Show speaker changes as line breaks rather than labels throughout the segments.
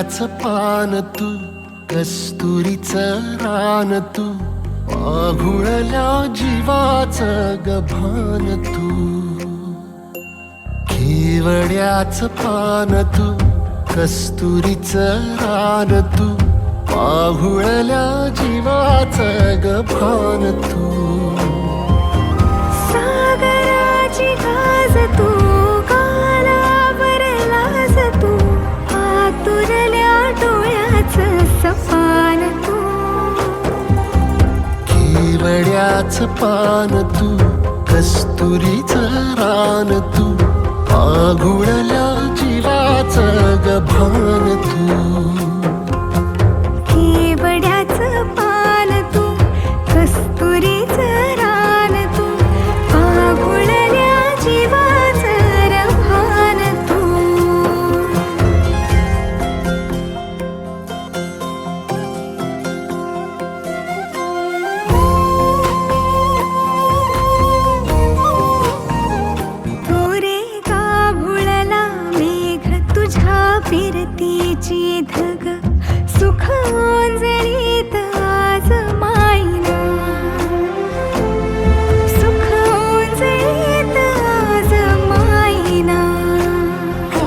केवड्याचं पान तू, कस्तुरीचं रान तू, आघुळल्या जीवाचं गभान तू. केवड्याचं पान तू, कस्तुरीचं रान तू, आघुळल्या जीवाचं गभान तू.
सागराची गाज तू, गालावरलाज तू, आतुरल्या डोळ्याचं सपान तू.
केवड्याचं पान तू, कस्तुरीचं रान तू, आघुळल्या जीवाचं गभान तू.
केवड्याचं पान तू, कस्तुरीचं रान तू, आघुळल्या जीवाचं रभान तू. फिरतीची धग सुख ओंजळीत आज मायना, सुख ओंजळीत आज मायना.
ओ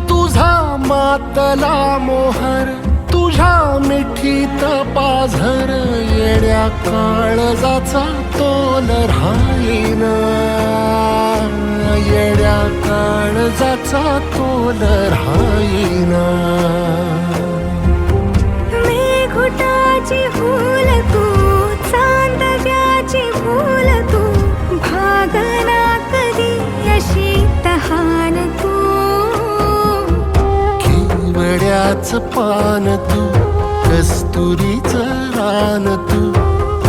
तुझा मातला मोहर, तुझ्या मिठीत पाझर, येड्या काळजाचा तोल राहीना, येड्या काळजाचा तोल राहीना.
मेघुटाची फूल तू, चांदव्याची फूल तू, भागना कधी अशी तहान तू.
केवड्याचं पान तू, कस्तुरीचं रान तू,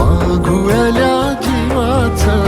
आघुळल्या जीवाचं